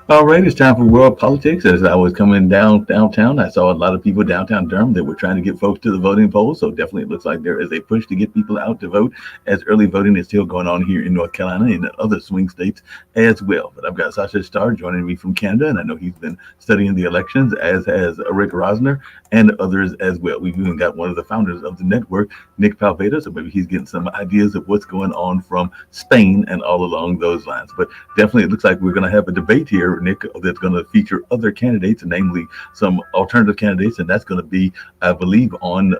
All right, it's time for world politics. As I was coming downtown, I saw a lot of people downtown Durham that were trying to get folks to the voting polls. So definitely, it looks like there is a push to get people out to vote. As early voting is still going on here in North Carolina and in other swing states as well. But I've got Sasha Starr joining me from Canada, and I know he's been studying the elections, as has Rick Rosner and others as well. We've even got one of the founders of the network, Nick Palveda. So maybe he's getting some ideas of what's going on from Spain and all along those lines. But definitely, it looks like we're going to have a debate here, Nick, that's going to feature other candidates, namely some alternative candidates, and that's going to be, I believe, on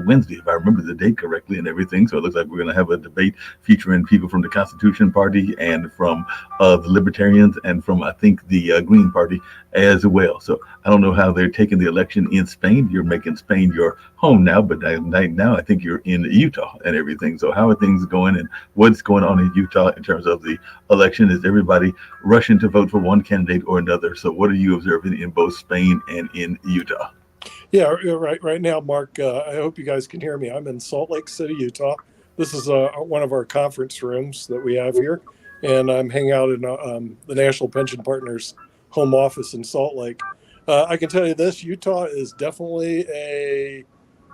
Wednesday, if I remember the date correctly and everything. So it looks like we're going to have a debate featuring people from the Constitution Party and from the Libertarians and from, I think, the Green Party as well. So I don't know how they're taking the election in Spain. You're making Spain your home now, but right now I think you're in Utah and everything. So how are things going, and what's going on in Utah in terms of the election? Is everybody rushing to vote for one candidate or another? So what are you observing in both Spain and in Utah? Yeah, right. Right now, Mark. I hope you guys can hear me. I'm in Salt Lake City, Utah. This is one of our conference rooms that we have here, and I'm hanging out in the National Pension Partners home office in Salt Lake. I can tell you this: Utah is definitely a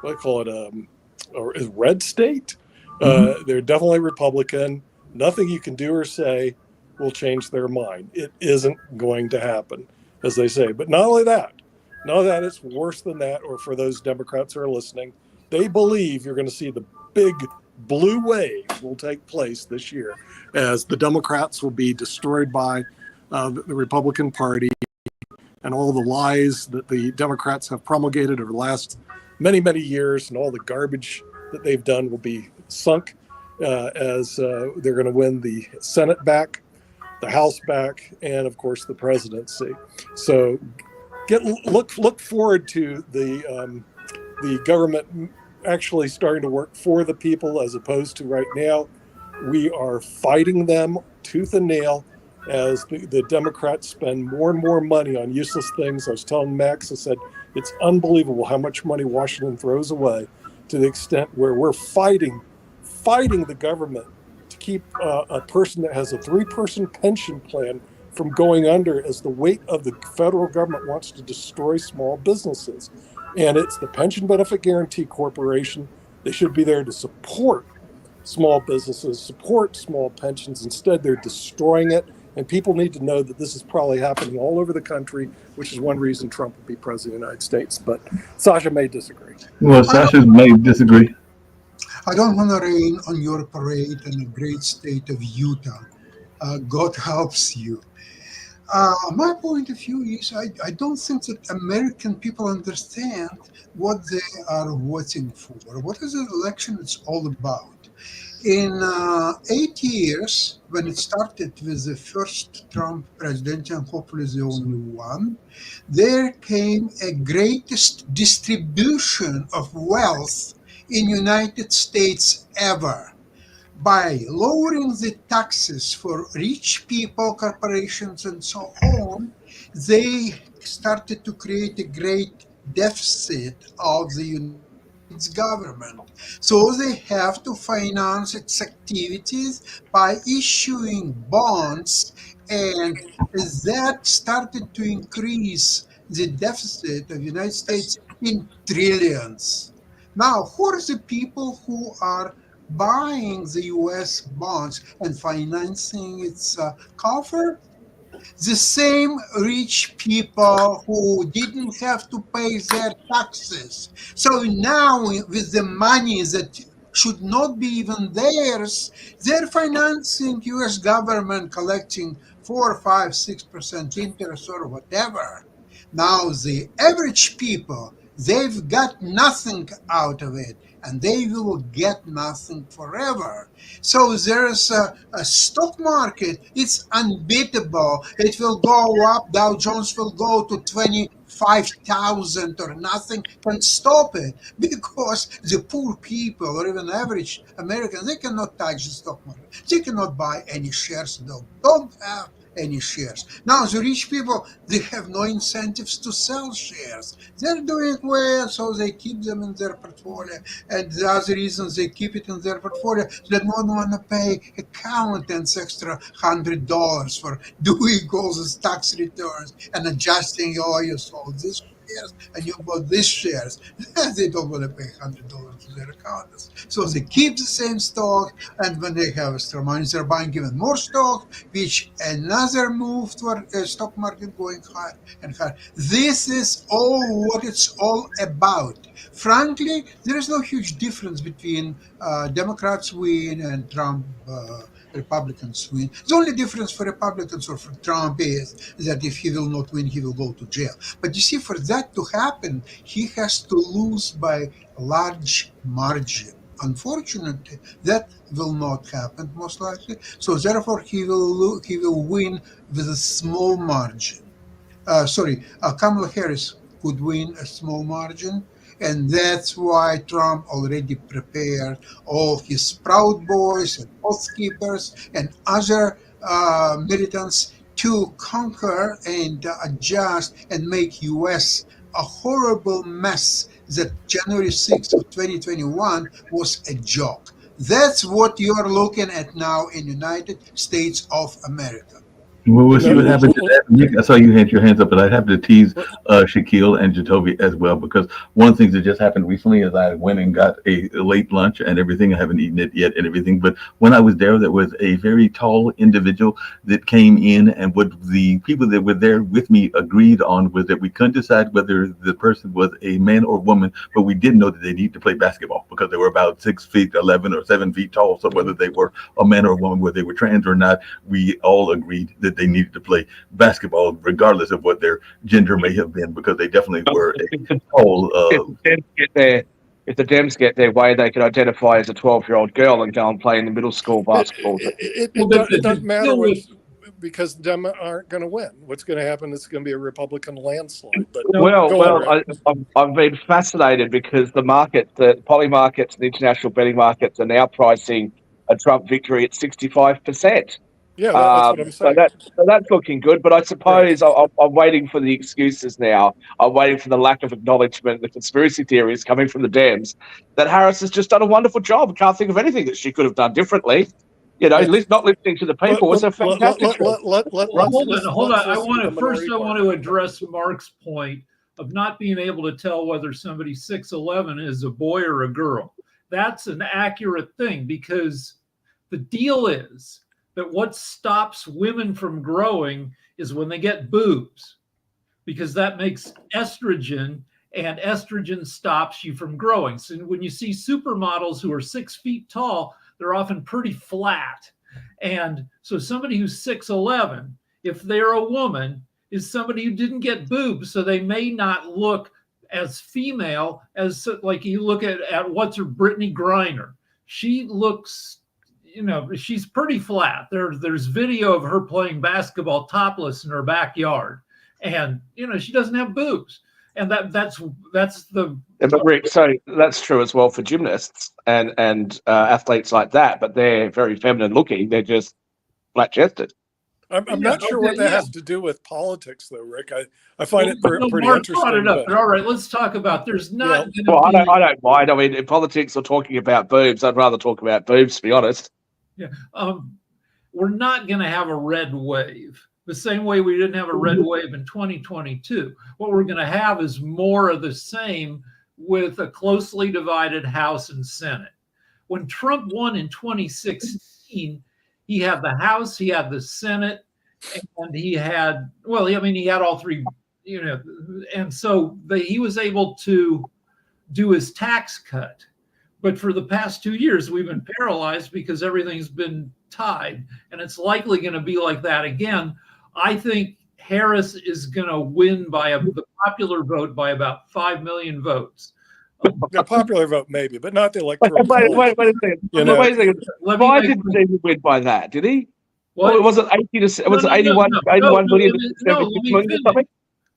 what do I call it a red state. Mm-hmm. They're definitely Republican. Nothing you can do or say will change their mind. It isn't going to happen, as they say. But not only that. No, that it's worse than that, or for those Democrats who are listening, they believe you're going to see the big blue wave will take place this year as the Democrats will be destroyed by the Republican Party, and all the lies that the Democrats have promulgated over the last many, many years and all the garbage that they've done will be sunk as they're going to win the Senate back, the House back, and of course the presidency. So look forward to the government actually starting to work for the people, as opposed to right now we are fighting them tooth and nail as the Democrats spend more and more money on useless things. I was telling Max, I said it's unbelievable how much money Washington throws away, to the extent where we're fighting the government to keep a person that has a 3-person pension plan from going under, as the weight of the federal government wants to destroy small businesses. And it's the Pension Benefit Guaranty Corporation. They should be there to support small businesses, support small pensions. Instead, they're destroying it. And people need to know that this is probably happening all over the country, which is one reason Trump will be president of the United States. But Sasha may disagree. Well, I Sasha may disagree. I don't want to rain on your parade in the great state of Utah. God helps you. My point of view is I don't think that American people understand what they are voting for. What is the election it's all about? In 8 years, when it started with the first Trump presidency, and hopefully the only one, there came a greatest distribution of wealth in United States ever by lowering the taxes for rich people, corporations, and so on. They started to create a great deficit of the United States government. So they have to finance its activities by issuing bonds, and that started to increase the deficit of the United States in trillions. Now, who are the people who are buying the US bonds and financing its cover? The same rich people who didn't have to pay their taxes. So now, with the money that should not be even theirs, they're financing US government, collecting 4, 5, 6% interest or whatever. Now the average people, they've got nothing out of it, and they will get nothing forever. So there's a stock market. It's unbeatable. It will go up. Dow Jones will go to 25,000, or nothing can stop it, because the poor people, or even average Americans, they cannot touch the stock market. They cannot buy any shares. They don't have any shares. Now, the rich people, they have no incentives to sell shares. They're doing well, so they keep them in their portfolio. And the other reason they keep it in their portfolio is they don't want to pay accountants extra $100 for doing all these tax returns and adjusting, oh, you sold this shares and you bought these shares. They don't want to pay $100 to their accountants. So they keep the same stock, and when they have extra money, they're buying even more stock, which another move toward stock market going higher and higher. This is all what it's all about. Frankly, there is no huge difference between Democrats win and Trump Republicans win. The only difference for Republicans or for Trump is that if he will not win, he will go to jail. But you see, for that to happen, he has to lose by a large margin. Unfortunately, that will not happen most likely. So therefore, he will win with a small margin. Kamala Harris could win a small margin, and that's why Trump already prepared all his Proud Boys and Oath Keepers and other militants to conquer and adjust and make U.S. a horrible mess that January 6th of 2021 was a joke. That's what you're looking at now in United States of America. Well, we'll You see know, what happens to that. Nick, I saw you had your hands up, but I'd have to tease Shaquille and Jacoby as well, because one of the things that just happened recently is I went and got a late lunch and everything. I haven't eaten it yet and everything. But when I was there was a very tall individual that came in, and what the people that were there with me agreed on was that we couldn't decide whether the person was a man or woman, but we did know that they need to play basketball because they were about 6 feet 11 or 7 feet tall. So whether they were a man or a woman, whether they were trans or not, we all agreed that they needed to play basketball, regardless of what their gender may have been, because they definitely were a whole. If the Dems get their way, they could identify as a 12-year-old girl and go and play in the middle school basketball. It doesn't matter because the Dem aren't going to win. What's going to happen is going to be a Republican landslide. But I've been fascinated because the poly markets, the international betting markets are now pricing a Trump victory at 65%. Yeah, that's what I'm saying. So that's looking good, but I suppose I'm waiting for the excuses now. I'm waiting for the lack of acknowledgement, the conspiracy theories coming from the Dems, that Harris has just done a wonderful job. Can't think of anything that she could have done differently. You know, not listening to the people was a fantastic job. Hold on. I want to address Mark's point of not being able to tell whether somebody's 6'11" is a boy or a girl. That's an accurate thing, because the deal is that what stops women from growing is when they get boobs, because that makes estrogen, and estrogen stops you from growing. So when you see supermodels who are 6 feet tall, they're often pretty flat. And so somebody who's 6'11", if they're a woman, is somebody who didn't get boobs, so they may not look as female as, like, you look at what's her Brittany Griner. She looks, she's pretty flat. There's video of her playing basketball topless in her backyard, and she doesn't have boobs, and that's the. But Rick, so that's true as well for gymnasts and athletes like that. But they're very feminine looking. They're just flat chested. I'm not sure what that has to do with politics, though, Rick. I find it pretty interesting. Brought it up, but all right, let's talk about. There's not. Well, I don't mind. I mean, in politics or talking about boobs, I'd rather talk about boobs, to be honest. Yeah, we're not going to have a red wave the same way we didn't have a red wave in 2022. What we're going to have is more of the same, with a closely divided House and Senate. When Trump won in 2016, he had the House, he had the Senate, and he had all three, and so he was able to do his tax cut. But for the past 2 years, we've been paralyzed because everything's been tied, and it's likely going to be like that again. I think Harris is going to win by the popular vote by about 5 million votes. The popular vote, maybe, but not the electoral. Wait a second. Why didn't he win by that? Did he? What? Was it 80 to? Was it 81 million to 76 million or something?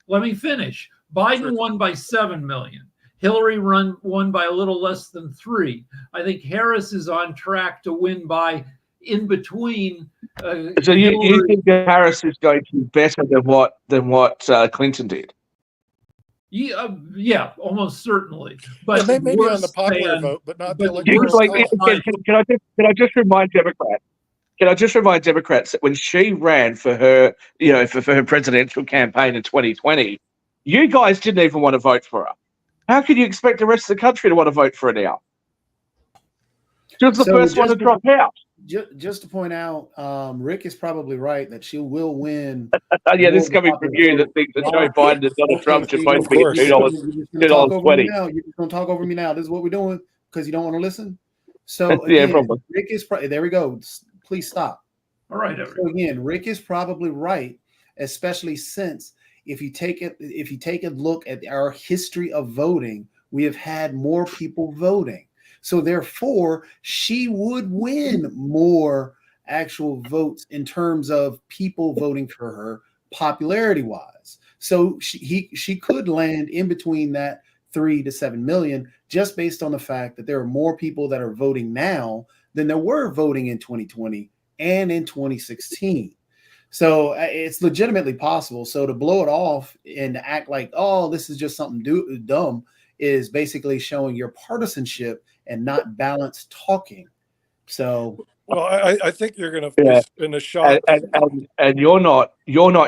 Let me finish. Biden won by 7 million. Hillary won by a little less than 3. I think Harris is on track to win by in between. So you Hillary- think that Harris is going to be better than what Clinton did? Yeah, almost certainly. But And they may be on the worse popular than- vote, but not but the the electoral worst Like, than- college. can I just remind Democrats? Can I just remind Democrats that when she ran for her, for her presidential campaign in 2020, you guys didn't even want to vote for her. How could you expect the rest of the country to want to vote for her now? She was the So first one to just- drop out. Just to point out, Rick is probably right that she will win. Yeah, this is coming from you that thinks that Joe Biden and Donald Trump should both Of be course. $2. $2.20. You're just going to talk over me now. This is what we're doing because you don't want to listen. So Yeah, again, probably. Rick is there we go. Please stop. All right, So everyone. again, Rick is probably right, especially since if you take a look at our history of voting, we have had more people voting. So therefore, she would win more actual votes in terms of people voting for her popularity wise. So she could land in between that 3 to 7 million just based on the fact that there are more people that are voting now than there were voting in 2020 and in 2016. So it's legitimately possible. So to blow it off and to act like, oh, this is just something dumb is basically showing your partisanship and not balanced talking. So Well, I think you're going to in a shock. And you're not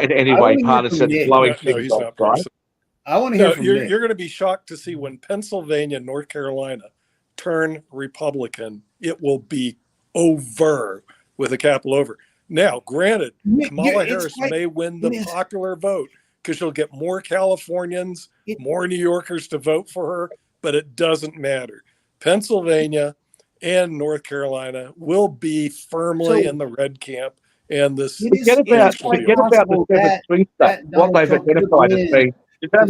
in any I way wanna hear partisan from Nick. blowing No, things he's off, not right? partisan. I want to hear No, from you're Nick. going to be shocked to see when Pennsylvania and North Carolina turn Republican, it will be over with a capital over. Now, granted, Nick, Kamala it's Harris like- may win the it is- popular vote because she'll get more Californians, more New Yorkers to vote for her, but it doesn't matter. Pennsylvania and North Carolina will be firmly So- in the red camp, and this It is- Forget about quite the possible seven that- swing stuff. that What Donald they've Trump could identified as win being.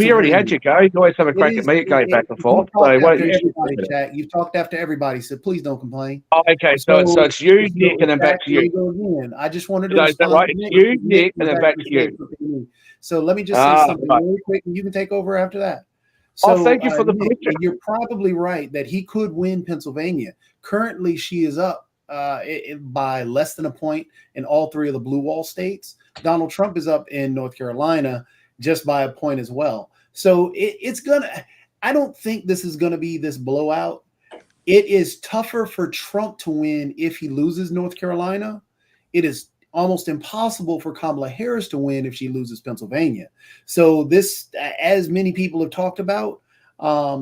You already had your go. You always have a crack at me going back and forth. So why don't you? everybody, Jack. You've talked after everybody, so please don't complain. Oh, okay, so it's you, Nick, and then back to Here we you. go again. I just wanted to No, is that respond right? to It's Nick. you, Nick, and then was back to actually saying you. something to me. So let me just say Ah, something right. really quick, and you can take over after that. Oh, So, thank you for the Nick, permission. you're probably right that he could win Pennsylvania. Currently, she is up by less than a point in all three of the blue wall states. Donald Trump is up in North Carolina just by a point as well. So I don't think this is gonna be this blowout. It is tougher for Trump to win if he loses North Carolina. It is almost impossible for Kamala Harris to win if she loses Pennsylvania. So this, as many people have talked about,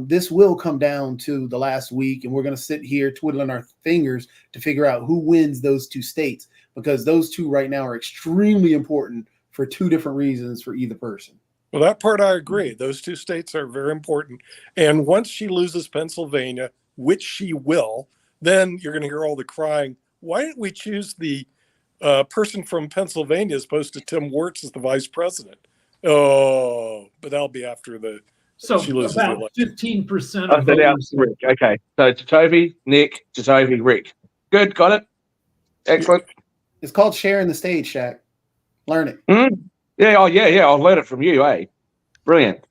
this will come down to the last week, and we're going to sit here twiddling our fingers to figure out who wins those two states, because those two right now are extremely important for two different reasons for either person. Well, that part I agree. Those two states are very important. And once she loses Pennsylvania, which she will, then you're going to hear all the crying. Why didn't we choose the person from Pennsylvania as opposed to Tim Wirtz as the vice president? Oh, but that'll be after So she loses the about election. 15% Oh, of so now voters. it's Rick. Okay, so it's Toby, Nick, Toby, Rick. Good, got it. Excellent. It's called sharing the stage, Shaq. Learn it. Yeah, I'll learn it from you, eh? Brilliant.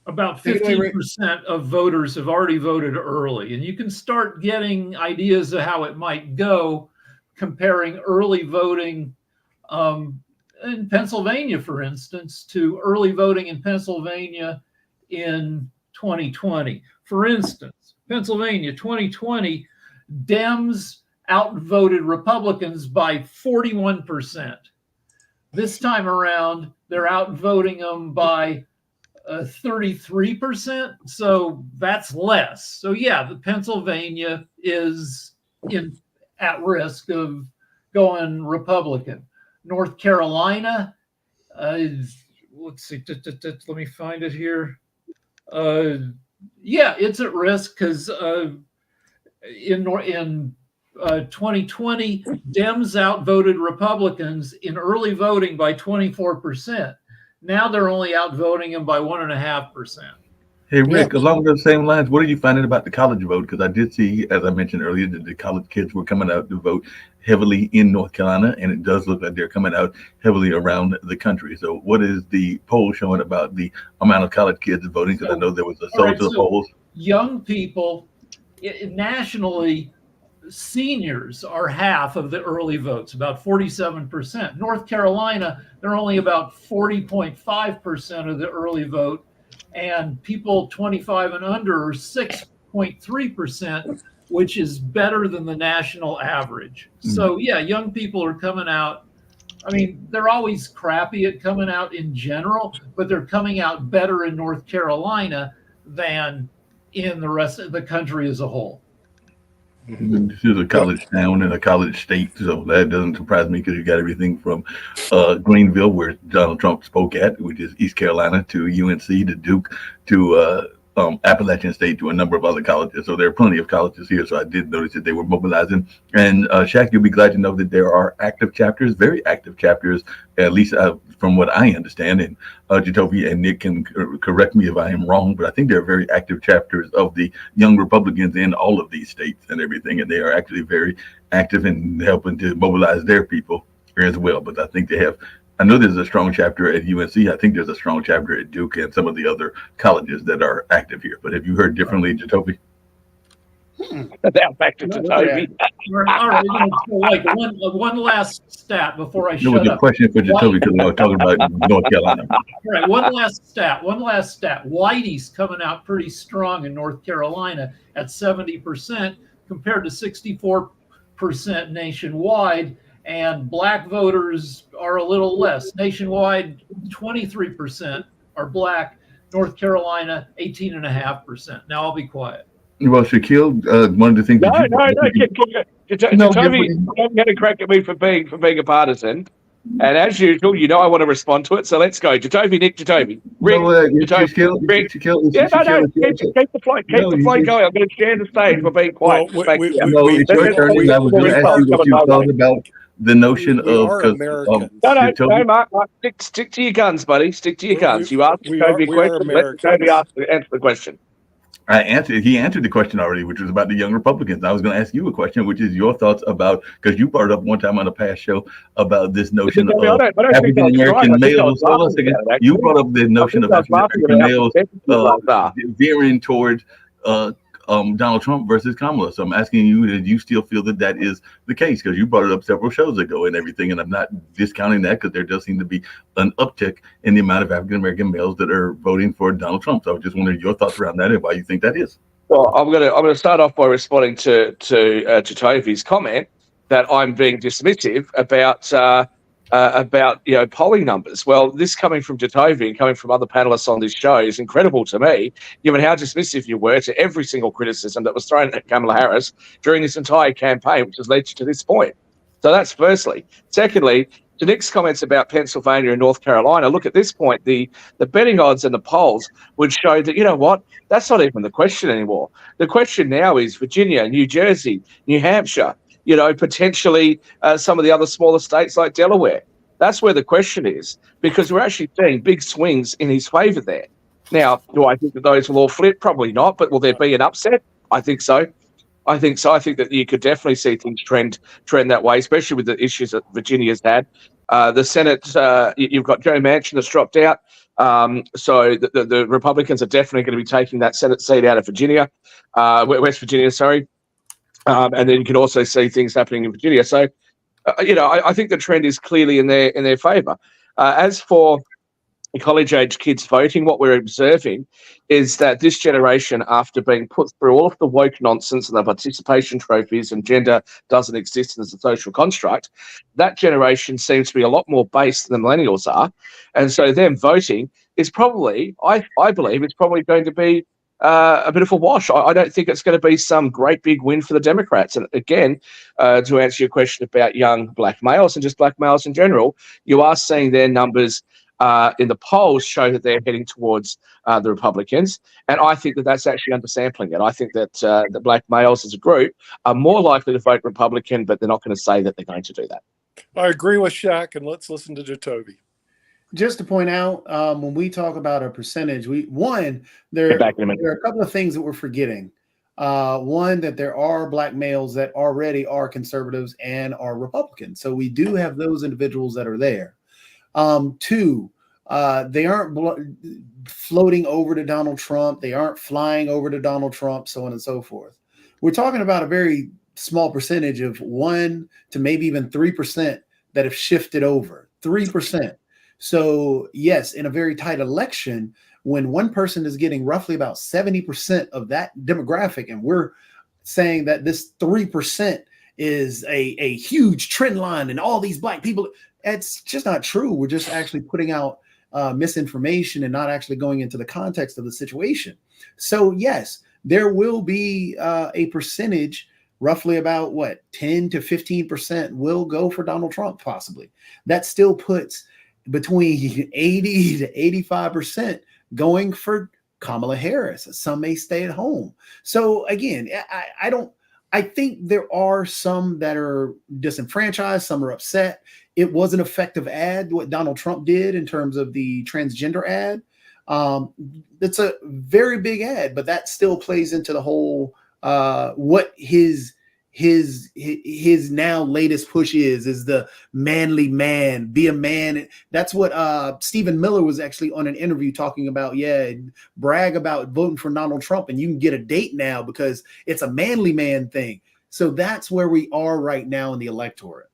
About Take it away, Rick. 15% of voters have already voted early, and you can start getting ideas of how it might go comparing early voting in Pennsylvania, for instance, to early voting in Pennsylvania in 2020. For instance, Pennsylvania 2020, Dems outvoted Republicans by 41%. This time around, they're outvoting them by 33%. So that's less. So yeah, the Pennsylvania is at risk of going Republican. North Carolina, let's see, let me find it here. Yeah, it's at risk because in 2020, Dems outvoted Republicans in early voting by 24%. Now they're only outvoting them by 1.5%. Hey, Rick, along those same lines, what are you finding about the college vote? Because I did see, as I mentioned earlier, that the college kids were coming out to vote heavily in North Carolina, and it does look like they're coming out heavily around the country. So what is the poll showing about the amount of college kids voting? Because I know there was a All right, to the so polls. young people nationally, seniors are half of the early votes, about 47%. North Carolina, they're only about 40.5% of the early vote, and people 25 and under are 6.3%, which is better than the national average. So yeah, young people are coming out. I mean, they're always crappy at coming out in general, but they're coming out better in North Carolina than in the rest of the country as a whole. This is a college town and a college state, so that doesn't surprise me because you got everything from Greenville, where Donald Trump spoke at, which is East Carolina, to UNC, to Duke, to Appalachian State, to a number of other colleges. So there are plenty of colleges here. So I did notice that they were mobilizing. And Shaq, you'll be glad to know that there are active chapters, very active chapters, at least from what I understand. And Jacoby and Nick can correct me if I am wrong, but I think there are very active chapters of the Young Republicans in all of these states and everything. And they are actually very active in helping to mobilize their people as well. But I think they have, I know there's a strong chapter at UNC. I think there's a strong chapter at Duke and some of the other colleges that are active here. But have you heard differently, Jacoby? Now back to Jacoby. All right, like one last stat before I It shut was a up. question for Jacoby because I was talking about North Carolina. All right, one last stat. Whitey's coming out pretty strong in North Carolina at 70% compared to 64% nationwide. And black voters are a little less. Nationwide, 23% are black. North Carolina, 18.5%. Now I'll be quiet. Well, Shaquille, one of the things No. Jacoby had a crack at me for being a partisan. And as usual, you know I want to respond to it. So let's go. Jacoby, Nick, Jacoby. Rick, Jacoby, Rick. Keep the flight. Keep the flight going. I'm going to share the stage for being quiet. It's your turn. I was going to ask you what you thought about the notion we of... are Americans. No, Mark, stick to your guns, buddy. Stick to your guns. You asked Jacoby a question. Let Jacoby answer the question. He answered the question already, which was about the Young Republicans. I was going to ask you a question, which is your thoughts about, because you brought up one time on a past show about this notion of African American males. Hold on a second. You brought up the notion of African American males veering towards Donald Trump versus Kamala. So I'm asking you, did you still feel that that is the case? Because you brought it up several shows ago and everything, and I'm not discounting that because there does seem to be an uptick in the amount of African American males that are voting for Donald Trump. So I just wondering your thoughts around that and why you think that is. Well, I'm gonna start off by responding to Toby's comment that I'm being dismissive about polling numbers. Well, this coming from Jacoby and coming from other panelists on this show is incredible to me, given how dismissive you were to every single criticism that was thrown at Kamala Harris during this entire campaign, which has led you to this point. So that's firstly. Secondly, to Nick's comments about Pennsylvania and North Carolina, look, at this point, the betting odds and the polls would show that, you know what, that's not even the question anymore. The question now is Virginia, New Jersey, New Hampshire, potentially some of the other smaller states like Delaware. That's where the question is, because we're actually seeing big swings in his favor there. Now, do I think that those will all flip? Probably not, but will there be an upset? I think so. I think that you could definitely see things trend that way, especially with the issues that Virginia's had. The Senate, you've got Joe Manchin that's dropped out. So the Republicans are definitely going to be taking that Senate seat out of Virginia, West Virginia, sorry. And then you can also see things happening in Virginia. So, I think the trend is clearly in their favor. As for college-age kids voting, what we're observing is that this generation, after being put through all of the woke nonsense and the participation trophies and gender doesn't exist as a social construct, that generation seems to be a lot more based than the millennials are. And so them voting is probably, I believe, it's probably going to be a bit of a wash. I don't think it's going to be some great big win for the Democrats. And again, to answer your question about young black males and just black males in general, you are seeing their numbers in the polls show that they're heading towards the Republicans. And I think that that's actually undersampling it. I think that the black males as a group are more likely to vote Republican, but they're not going to say that they're going to do that. I agree with Shaq, and let's listen to Jacoby. Just to point out, when we talk about a percentage, there are a couple of things that we're forgetting. One, that there are black males that already are conservatives and are Republicans. So we do have those individuals that are there. Two, they aren't floating over to Donald Trump. They aren't flying over to Donald Trump, so on and so forth. We're talking about a very small percentage of 1 to maybe even 3% that have shifted over. 3%. So yes, in a very tight election, when one person is getting roughly about 70% of that demographic, and we're saying that this 3% is a huge trend line and all these black people, it's just not true. We're just actually putting out misinformation and not actually going into the context of the situation. So yes, there will be a percentage, roughly about 10 to 15% will go for Donald Trump, possibly. That still puts between 80 to 85% going for Kamala Harris. Some may stay at home. So again, I think there are some that are disenfranchised, some are upset. It was an effective ad, what Donald Trump did in terms of the transgender ad. It's a very big ad, but that still plays into the whole what his now latest push is the manly man, be a man. That's what Stephen Miller was actually on an interview talking about. Yeah, brag about voting for Donald Trump and you can get a date now because it's a manly man thing. So that's where we are right now in the electorate.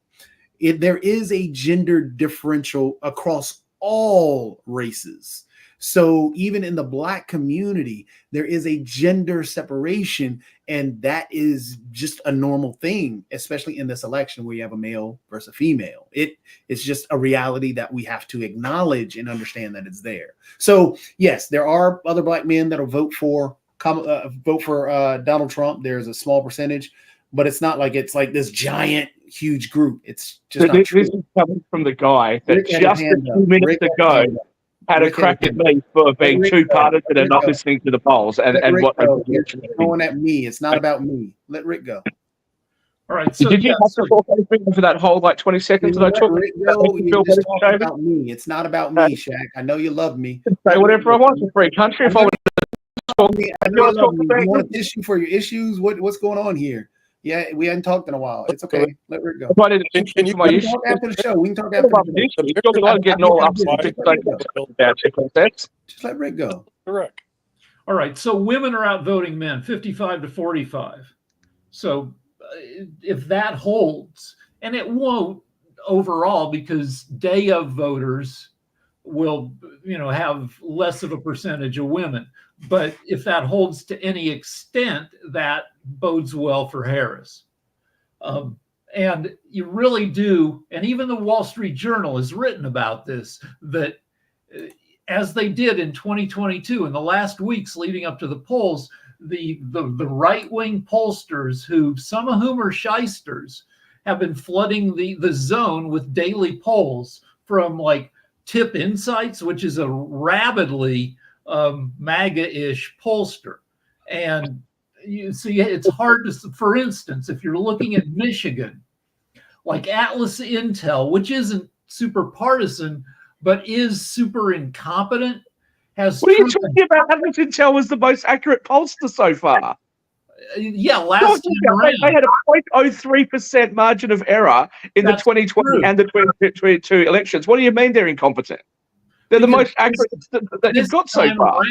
There is a gender differential across all races. So even in the Black community, there is a gender separation, and that is just a normal thing, especially in this election where you have a male versus a female. It's just a reality that we have to acknowledge and understand that it's there. So yes, there are other Black men that will vote for Donald Trump. There's a small percentage, but it's not like it's like this giant, huge group. It's just not true. This is coming from the guy that just a few minutes ago had a crack at me for being too partisan and not listening to the polls and what you're going at me. It's not about me. Let Rick go. All right. So did you have to talk for that whole 20 seconds that I took? You're just talking about me. It's not about me, Shaq. I know you love me. Say whatever I want. It's a free country. If I want to talk, you want to issue for your issues? What's going on here? Yeah, we hadn't talked in a while. It's okay. Let Rick go. Can you talk after the show? We can talk after the show. You're getting all upset. Just let Rick go. Correct. All right. So women are outvoting men, 55 to 45. So if that holds, and it won't overall because day of voters will, have less of a percentage of women. But if that holds to any extent, that bodes well for Harris. And you really do, and even the Wall Street Journal has written about this, that as they did in 2022, in the last weeks leading up to the polls, the right-wing pollsters, some of whom are shysters, have been flooding the zone with daily polls from like Tip Insights, which is a rabidly MAGA-ish pollster. And you see, it's hard to, for instance, if you're looking at Michigan, like Atlas Intel, which isn't super partisan, but is super incompetent, has. What are you talking about? Atlas Intel was the most accurate pollster so far. Yeah, last time around. They had a 0.03% margin of error in the 2020 and the 2022 elections. What do you mean they're incompetent? They're the most accurate that you've got so far.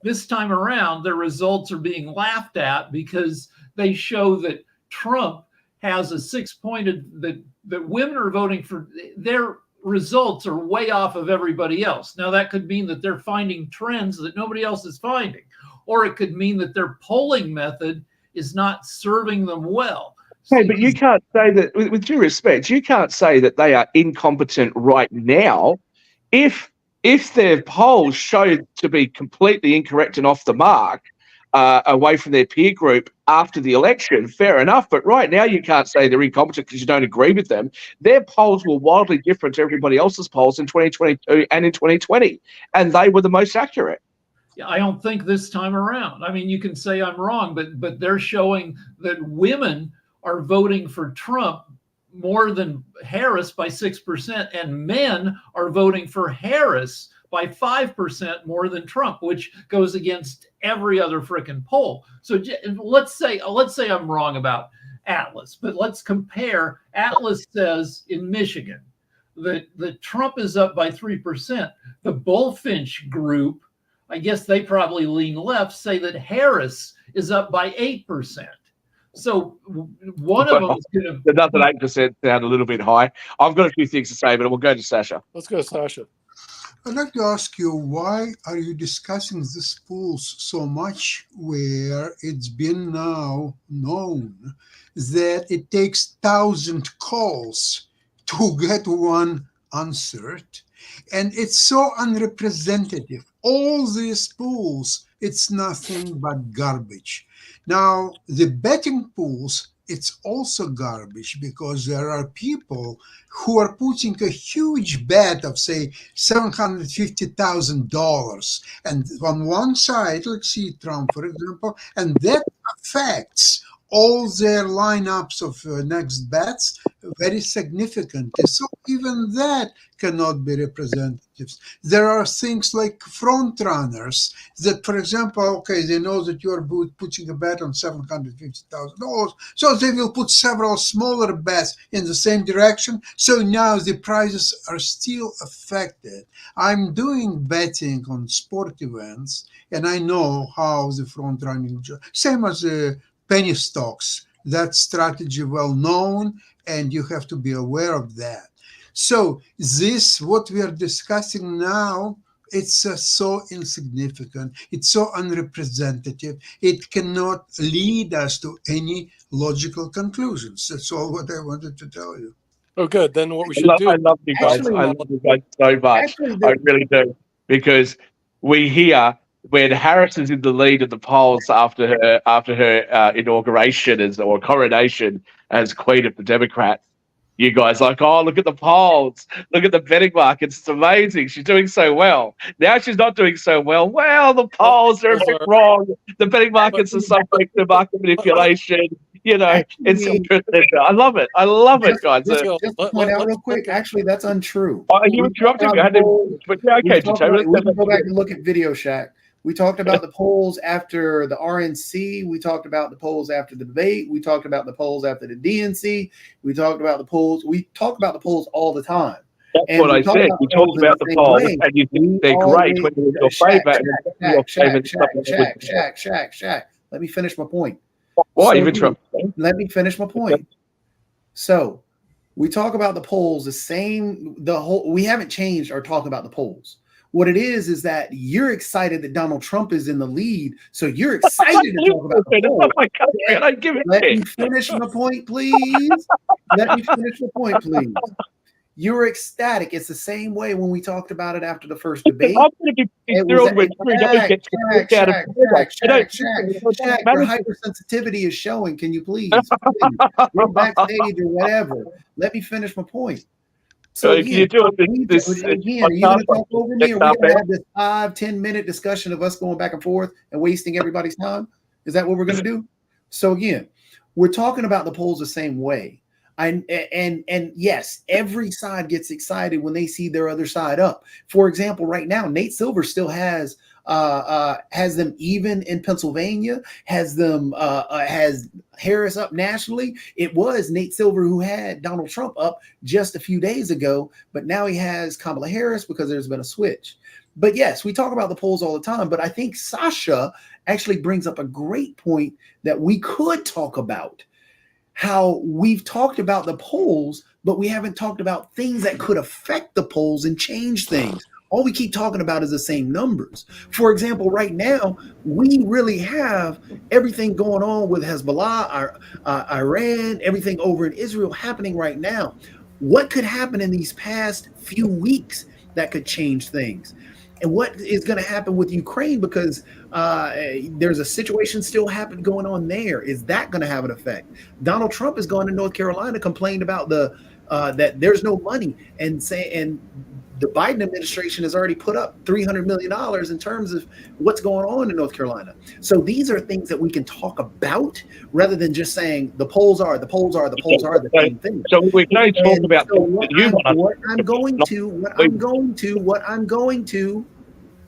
This time around, their results are being laughed at because they show that Trump has a 6-pointed, that women are voting for, their results are way off of everybody else. Now, that could mean that they're finding trends that nobody else is finding, or it could mean that their polling method is not serving them well. Hey, but you can't say that, with due respect, you can't say that they are incompetent right now. If their polls show to be completely incorrect and off the mark, away from their peer group after the election, fair enough. But right now, you can't say they're incompetent because you don't agree with them. Their polls were wildly different to everybody else's polls in 2022 and in 2020, and they were the most accurate. Yeah, I don't think this time around. I mean, you can say I'm wrong, but they're showing that women are voting for Trump more than Harris by 6%, and men are voting for Harris by 5% more than Trump, which goes against every other frickin' poll. So let's say I'm wrong about Atlas, but let's compare. Atlas says in Michigan that Trump is up by 3%. The Bullfinch group, I guess they probably lean left, say that Harris is up by 8%. So one of them is going to. The doesn't 8% sound a little bit high. I've got a few things to say, but we'll go to Sasha. Let's go, Sasha. I'd like to ask you, why are you discussing these pools so much, where it's been now known that it takes 1,000 calls to get one answered, and it's so unrepresentative. All these pools, it's nothing but garbage. Now, the betting pools, it's also garbage, because there are people who are putting a huge bet of, say, $750,000. And on one side, let's see Trump, for example, and that affects all their lineups of next bets very significantly. So even that cannot be representatives. There are things like front runners that, for example, okay, they know that you are putting a bet on $750,000, so they will put several smaller bets in the same direction. So now the prices are still affected. I'm doing betting on sport events, and I know how the front running, same as penny stocks, that strategy well known, and you have to be aware of that. So this, what we are discussing now, it's so insignificant, it's so unrepresentative, it cannot lead us to any logical conclusions. That's all what I wanted to tell you. Oh, good. Then what we should do. I love you guys. Actually, I love you guys so much. Actually, I really do. Because we hear when Harris is in the lead of the polls after her inauguration or coronation as Queen of the Democrats, you guys like, oh, look at the polls, look at the betting markets, it's amazing, she's doing so well. Now she's not doing so well. Well, the polls are a bit wrong. The betting markets are subject to market manipulation. You know, it's interesting. I love it. I love it, guys. Just to point out real quick, actually, that's untrue. Oh, you interrupted me. I had to, but yeah, okay, we can go back and look at Video Shack. We talked about the polls after the RNC. We talked about the polls after the debate. We talked about the polls after the DNC. We talked about the polls. We talk about the polls all the time. That's and what I said. We talked about the polls, and you think they're great when you're your favorite. Shaq. Let me finish my point. Why you interrupted? Let me finish my point. So we talk about the polls the same. We haven't changed our talk about the polls. What it is that you're excited that Donald Trump is in the lead, so you're excited to talk about the polls. Let me finish my point, please. Let me finish my point, please. You're ecstatic. It's the same way when we talked about it after the first debate. I'm going to be thrilled with Shaq, your hypersensitivity is showing. Can you please? Go backstage or whatever. Let me finish my point. So again, you're going to talk over me, and we're going to have this 5-10 minute discussion of us going back and forth and wasting everybody's time. Is that what we're going to do? So again, we're talking about the polls the same way. And yes, every side gets excited when they see their other side up. For example, right now, Nate Silver still has them even in Pennsylvania, has Harris up nationally. It was Nate Silver who had Donald Trump up just a few days ago, but now he has Kamala Harris because there's been a switch. But yes, we talk about the polls all the time, but I think Sasha actually brings up a great point that we could talk about. How we've talked about the polls, but we haven't talked about things that could affect the polls and change things. All we keep talking about is the same numbers. For example, right now, we really have everything going on with Hezbollah, Iran, everything over in Israel happening right now. What could happen in these past few weeks that could change things? And what is going to happen with Ukraine, because there's a situation still going on there. Is that going to have an effect? Donald Trump has gone to North Carolina, complained about that there's no money, and the Biden administration has already put up $300 million in terms of what's going on in North Carolina. So these are things that we can talk about rather than just saying the polls are the same thing. So we can only talk about what I'm going to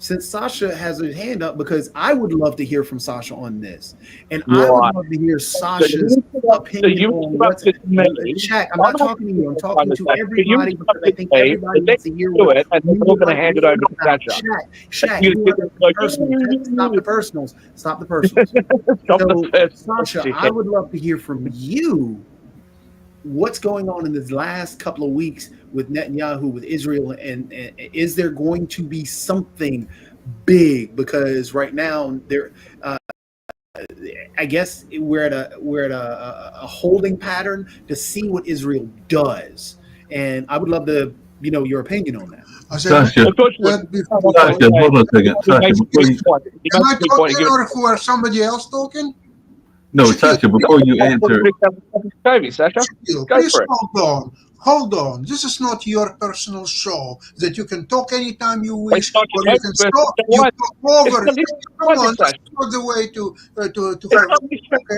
since Sasha has her hand up, because I would love to hear from Sasha on this, and I Right. would love to hear Sasha's opinion on what's. Shaq, I'm not talking to you. I'm talking to everybody because I think everybody needs to hear do what it, and then we're going to hand it over to Sasha. Shaq, you are the personals. Stop the personals. Stop the personals. So, Sasha, I would love to hear from you. What's going on in this last couple of weeks with Netanyahu, with Israel, and is there going to be something big? Because right now, I guess we're at a holding pattern to see what Israel does, and I would love to your opinion on that. Sasha, hold on a second. Sasha, before you, am I talking or somebody else talking? no, Sasha, before you answer, please hold on. This is not your personal show that you can talk anytime you wish, or you can stop. You talk over. Come on, that's not the way to have.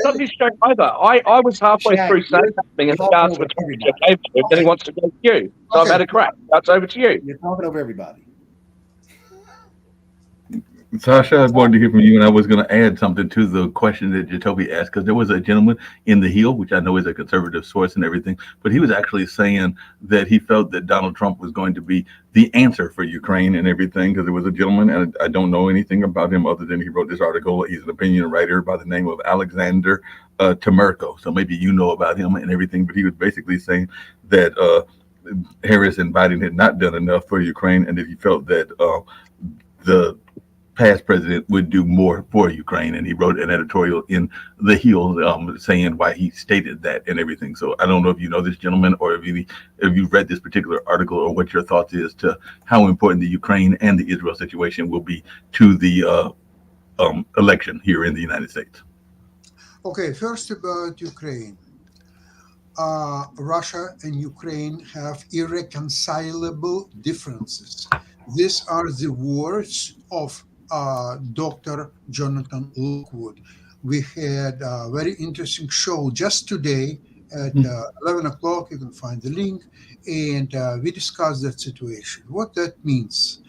Not show either. I was halfway through saying something, and he asked for and he wants to go to you. So I've had a crack. That's over to you. You're talking over everybody. Sasha, I wanted to hear from you, and I was going to add something to the question that Jacoby asked, because there was a gentleman in The Hill, which I know is a conservative source and everything, but he was actually saying that he felt that Donald Trump was going to be the answer for Ukraine and everything, because there was a gentleman, and I don't know anything about him other than he wrote this article. He's an opinion writer by the name of Alexander Temerko, so maybe you know about him and everything, but he was basically saying that Harris and Biden had not done enough for Ukraine, and that he felt that the past president would do more for Ukraine, and he wrote an editorial in The Hill saying why he stated that and everything. So I don't know if you know this gentleman, or if you've read this particular article, or what your thoughts is to how important the Ukraine and the Israel situation will be to the election here in the United States. Okay, first about Ukraine. Russia and Ukraine have irreconcilable differences. These are the words of Dr. Jonathan Lockwood. We had a very interesting show just today at 11 o'clock. You can find the link. And we discussed that situation. What that means?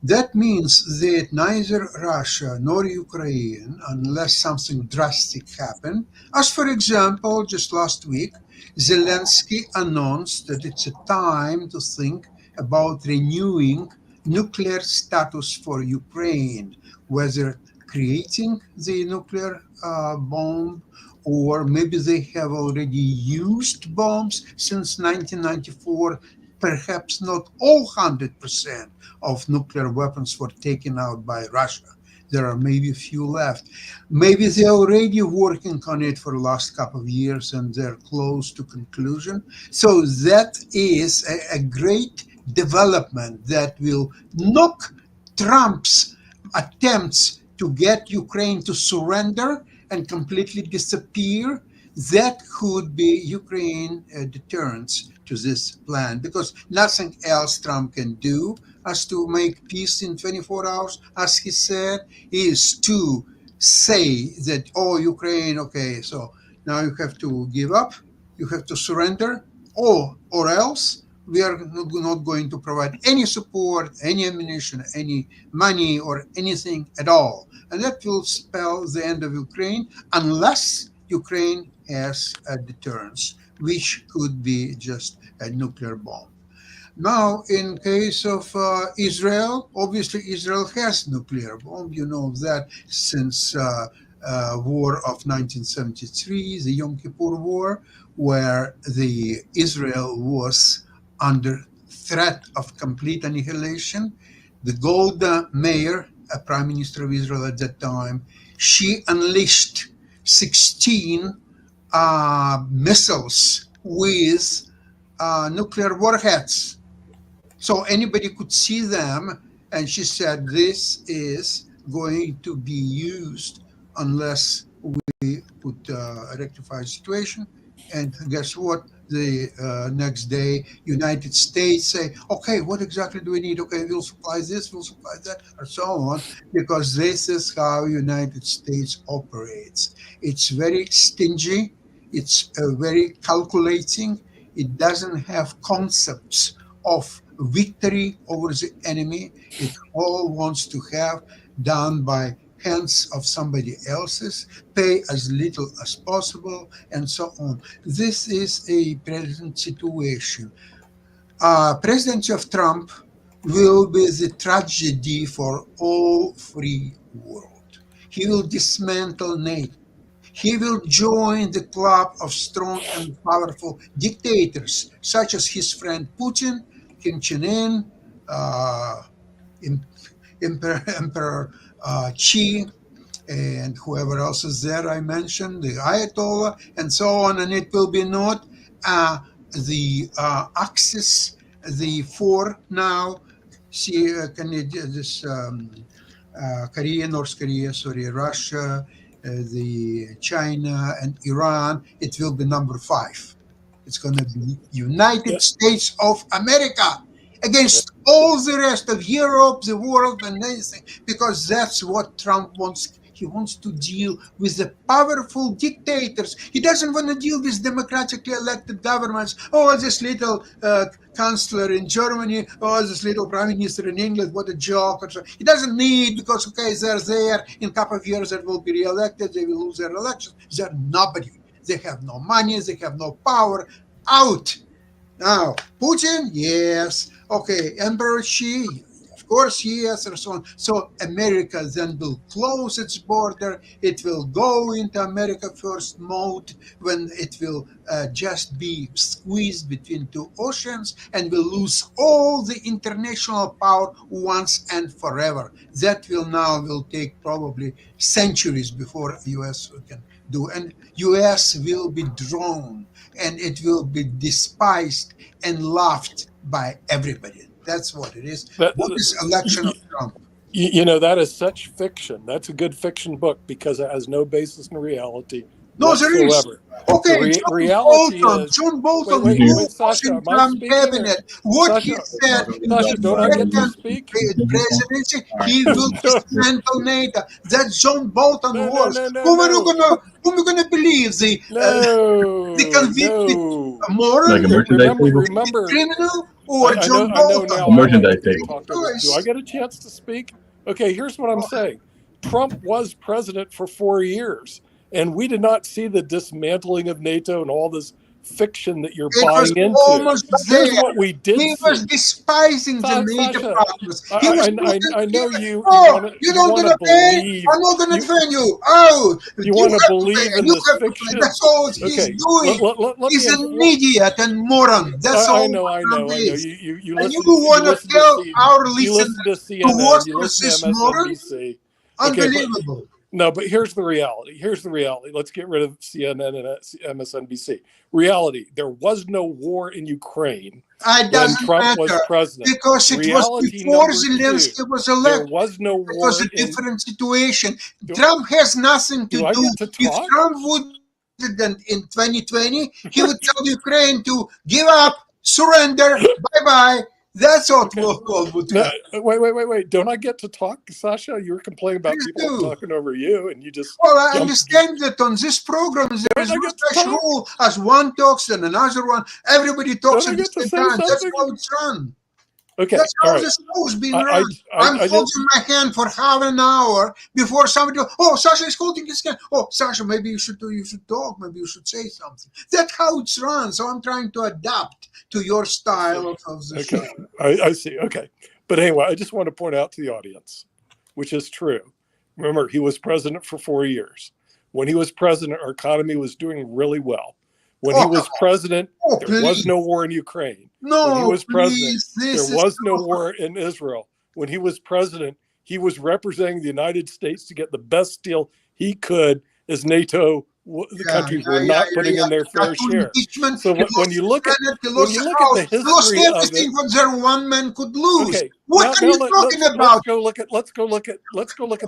That means that neither Russia nor Ukraine, unless something drastic happened, as for example, just last week, Zelensky announced that it's a time to think about renewing nuclear status for Ukraine, whether creating the nuclear bomb, or maybe they have already used bombs since 1994. Perhaps not all 100% of nuclear weapons were taken out by Russia. There are maybe a few left. Maybe they're already working on it for the last couple of years and they're close to conclusion. So that is a great development that will knock Trump's attempts to get Ukraine to surrender and completely disappear. That could be Ukraine deterrence to this plan, because nothing else Trump can do as to make peace in 24 hours, as he said, is to say that, oh, Ukraine, okay, so now you have to give up, you have to surrender, or else we are not going to provide any support, any ammunition, any money, or anything at all. And that will spell the end of Ukraine, unless Ukraine has a deterrence, which could be just a nuclear bomb. Now, in case of Israel, obviously Israel has nuclear bomb. You know that since war of 1973, the Yom Kippur War, where Israel was under threat of complete annihilation. The Golda Meir, a prime minister of Israel at that time, she unleashed 16 missiles with nuclear warheads. So anybody could see them, and she said, this is going to be used unless we would rectify the situation. And guess what? The next day, United States say, okay, what exactly do we need? Okay, we'll supply this, we'll supply that, and so on, because this is how United States operates. It's very stingy. It's very calculating. It doesn't have concepts of victory over the enemy. It all wants to have done by hands of somebody else's, pay as little as possible, and so on. This is a present situation. Presidency of Trump will be the tragedy for all free world. He will dismantle NATO. He will join the club of strong and powerful dictators, such as his friend Putin, Kim Jong Un, Emperor Xi, and whoever else is there I mentioned, the Ayatollah, and so on. And it will be not the Axis, the four now, Korea, North Korea, sorry, Russia, the China, and Iran. It will be number 5. It's going to be United States of America against all the rest of Europe, the world, and anything, because that's what Trump wants. He wants to deal with the powerful dictators. He doesn't want to deal with democratically elected governments. Oh, this little chancellor in Germany. Oh, this little prime minister in England. What a joke. Or so. He doesn't need, because, okay, they're there. In a couple of years, they will be re-elected. They will lose their elections. They're nobody. They have no money. They have no power. Out. Now, Putin, yes. Okay, Emperor Xi, of course, yes, and so on. So America then will close its border. It will go into America first mode, when it will just be squeezed between two oceans, and will lose all the international power once and forever. That will take probably centuries before U.S. can do. And U.S. will be drawn, and it will be despised and laughed by everybody. That's what it is. This election of Trump. You know, that is such fiction. That's a good fiction book because it has no basis in reality. No, there is. Okay, John Bolton, wait, Sasha, Trump cabinet. What Sasha, he said in Sasha, don't I get to speak? presidency, he will dismantle NATO. That's John Bolton words. Whom are you gonna believe? The convicted moral remember, criminal, or John I know Bolton? now. Merchandise table. Do I get a chance to speak? Okay, here's what I'm saying. Trump was president for 4 years. And we did not see the dismantling of NATO and all this fiction that you're buying into. Here's what we did see. He was despising the NATO partners. I know you. You don't want to believe. I'm not going to defend you. Oh, you want to believe in this fiction? That's all he's doing. He's an idiot and moron. That's all. I know. You want to tell our listeners to work with CNN, this moron? Unbelievable. No, but here's the reality. Let's get rid of CNN and MSNBC. Reality. There was no war in Ukraine when Trump was president. Because it was before Zelensky was elected. There was no war. It was a different situation. Trump has nothing to do. If Trump would in 2020, he would tell Ukraine to give up, surrender, bye-bye. That's what would happen. Wait. Don't I get to talk, Sasha? You were complaining about people talking over you, and you just... Well, I understand that on this program, there is no such rule as one talks and another one. Everybody talks at the same time. That's how it's run. Okay, that's how the show's being run. I'm holding my hand for half an hour before somebody goes, oh, Sasha is holding his hand. Oh, Sasha, maybe you should talk. Maybe you should say something. That's how it's run. So I'm trying to adapt to your style of the show. I see. Okay. But anyway, I just want to point out to the audience, which is true. Remember, he was president for 4 years. When he was president, our economy was doing really well. When he was president, there was no war in Ukraine. When he was president, there was no war in Israel. When he was president, he was representing the United States to get the best deal he could as NATO. The countries were not putting in their fair share. So when you look at the history of it, what one man could lose. Okay, what are you talking about? Let's go look at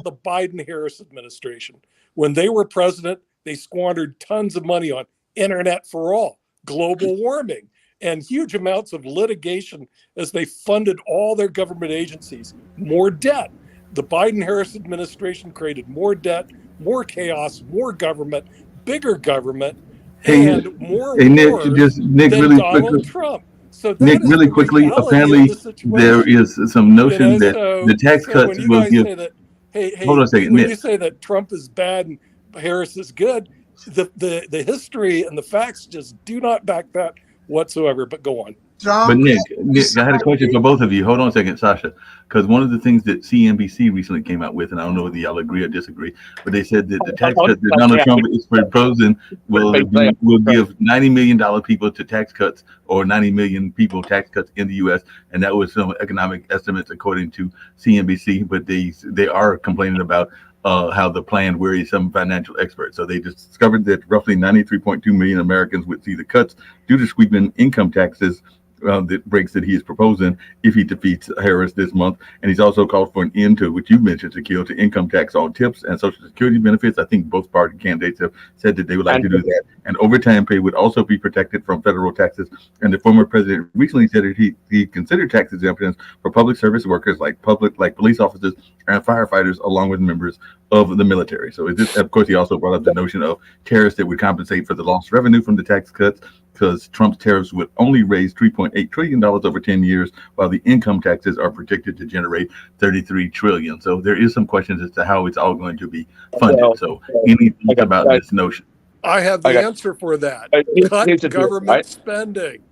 the Biden-Harris administration. When they were president, they squandered tons of money on internet for all, global warming, and huge amounts of litigation as they funded all their government agencies. More debt. The Biden-Harris administration created more debt, more chaos, more government, bigger government, and more war than Donald Trump. So that Nick, is really the quickly, reality of apparently the situation. there is some notion that so, the tax so cuts when you will guys give. say that, hey, Hold on a second, when Nick. you say that Trump is bad and Harris is good, the history and the facts just do not back that whatsoever. But go on. But Trump Nick, has I had a question for decided. both of you. Hold on a second, Sasha, because one of the things that CNBC recently came out with, and I don't know whether y'all agree or disagree, but they said that the tax cut that Donald Trump is proposing will give $90 million people to tax cuts, or 90 million people tax cuts in the U.S., and that was some economic estimates according to CNBC. But they are complaining about how the plan worries some financial experts. So they discovered that roughly 93.2 million Americans would see the cuts due to sweeping income taxes the breaks that he is proposing if he defeats Harris this month. And he's also called for an end to, which you mentioned, Shaquille, to income tax on tips and Social Security benefits. I think both party candidates have said that they would like to do that. And overtime pay would also be protected from federal taxes. And the former president recently said that he considered tax exemptions for public service workers like police officers and firefighters, along with members of the military. So of course, he also brought up the notion of tariffs that would compensate for the lost revenue from the tax cuts, because Trump's tariffs would only raise $3.8 trillion over 10 years, while the income taxes are projected to generate $33 trillion. So there is some questions as to how it's all going to be funded. So any thoughts about this notion? I have the answer for that. Cut government spending.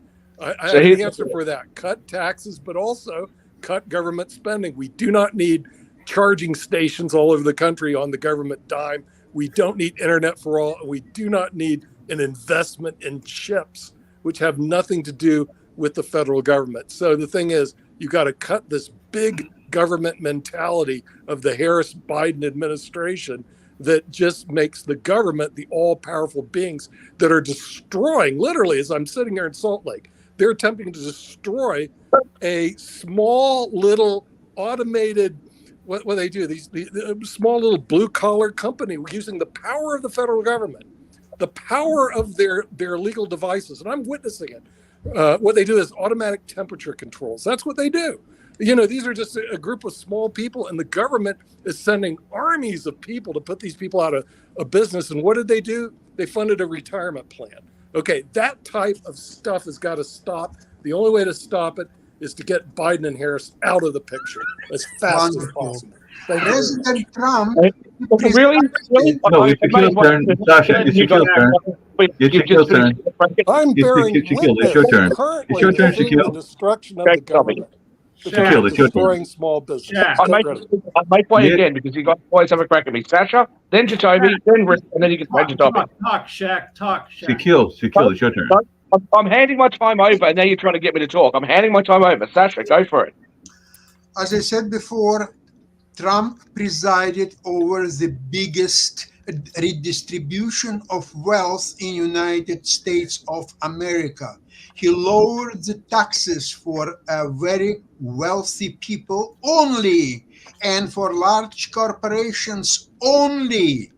I have the answer for that. Cut taxes, but also cut government spending. We do not need charging stations all over the country on the government dime. We don't need internet for all. We do not need an investment in chips, which have nothing to do with the federal government. So the thing is, you got to cut this big government mentality of the Harris-Biden administration that just makes the government the all-powerful beings that are destroying, literally, as I'm sitting here in Salt Lake, they're attempting to destroy a small little automated, what they do, these small little blue-collar company using the power of the federal government, the power of their legal devices, and I'm witnessing it. What they do is automatic temperature controls. That's what they do. These are just a group of small people, and the government is sending armies of people to put these people out of a business. And what did they do? They funded a retirement plan. Okay, that type of stuff has got to stop. The only way to stop it is to get Biden and Harris out of the picture as fast as possible. President Trump. Really? No, it's Shaquille's turn. Sasha, it's Shaquille's turn. It's Shaquille's turn. I'm bearing Shaquille, it's your turn. Currently It's your turn, the Shaquille. destruction of the government. Shaquille, it's your turn. Destroying small business. I might play again because you guys always have a crack at me. Sasha, then Jacoby, then Rick, and then you can play Jacoby. Talk, Shaq. Shaquille, it's your turn. I'm handing my time over, and now you're trying to get me to talk. I'm handing my time over. Sasha, go for it. As I said before, Trump presided over the biggest redistribution of wealth in United States of America. He lowered the taxes for very wealthy people only, and for large corporations only.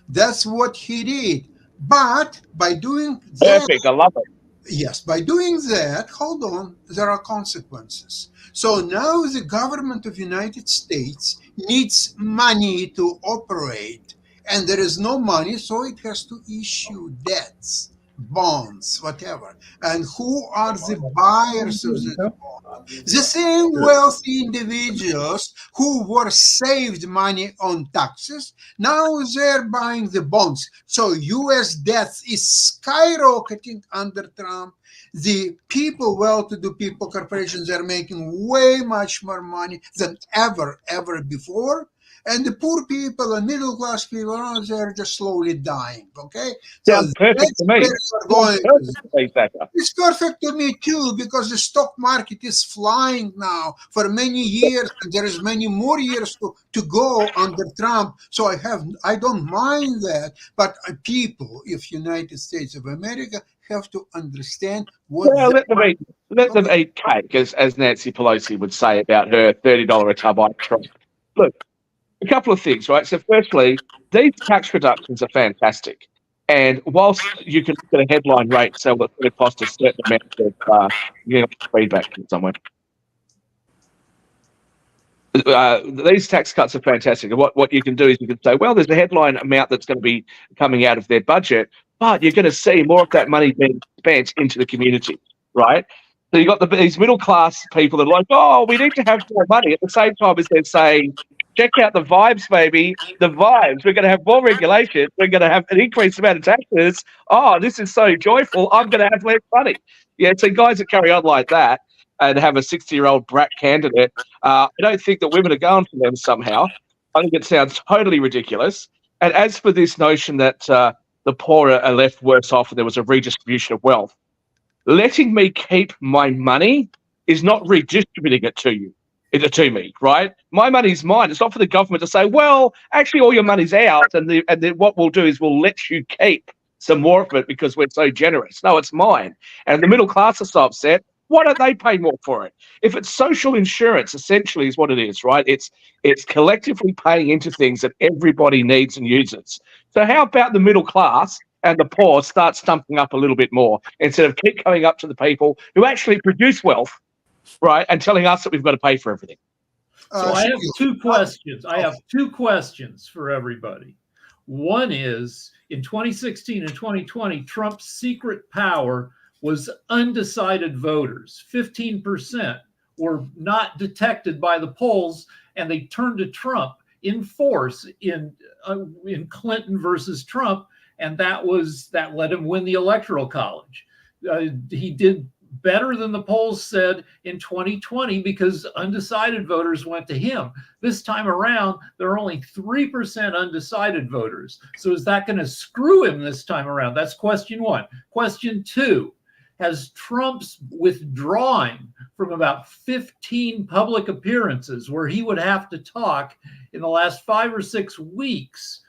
That's what he did. But by doing that, Perfect. I love it. yes, by doing that, hold on, there are consequences. So now the government of United States needs money to operate, and there is no money, so it has to issue debts, bonds, whatever. And who are the buyers of the bonds? The same wealthy individuals who were saved money on taxes, now they're buying the bonds. So U.S. debt is skyrocketing under Trump. The people, well-to-do people, corporations are making way much more money than ever before. And the poor people and middle-class people, they're just slowly dying, okay? So perfect to me. It's perfect to me too, because the stock market is flying now for many years, and there is many more years to go under Trump. So I don't mind that. But people, if United States of America, have to understand what. Well, let them eat cake, as Nancy Pelosi would say about her $30 a tub ice cream. Look, a couple of things, right? So firstly, these tax reductions are fantastic. And whilst you can get a headline rate, so it's going to cost a certain amount of feedback from someone. These tax cuts are fantastic. And what you can do is you can say, well, there's a headline amount that's going to be coming out of their budget, but you're going to see more of that money being spent into the community, right? So you got these middle class people that are like, oh, we need to have more money. At the same time as they're saying, check out the vibes, baby. The vibes. We're going to have more regulation. We're going to have an increased amount of taxes. Oh, this is so joyful. I'm going to have less money. Yeah, so guys that carry on like that and have a 60-year-old brat candidate, I don't think that women are going for them somehow. I think it sounds totally ridiculous. And as for this notion that the poor are left worse off and there was a redistribution of wealth, letting me keep my money is not redistributing it to me, right? My money's mine. It's not for the government to say, well, actually all your money's out, and then what we'll do is we'll let you keep some more of it because we're so generous. No, it's mine. And the middle class are so upset. Why don't they pay more for it? If it's social insurance, essentially is what it is, right? It's collectively paying into things that everybody needs and uses. So how about the middle class and the poor start stumping up a little bit more instead of keep coming up to the people who actually produce wealth, right, and telling us that we've got to pay for everything. So I have two questions. I have two questions for everybody. One is, in 2016 and 2020, Trump's secret power was undecided voters. 15% were not detected by the polls, and they turned to Trump in force in Clinton versus Trump. And that let him win the Electoral College. He did better than the polls said in 2020 because undecided voters went to him. This time around, there are only 3% undecided voters. So is that going to screw him this time around? That's question one. Question two, has Trump's withdrawing from about 15 public appearances where he would have to talk in the last 5 or 6 weeks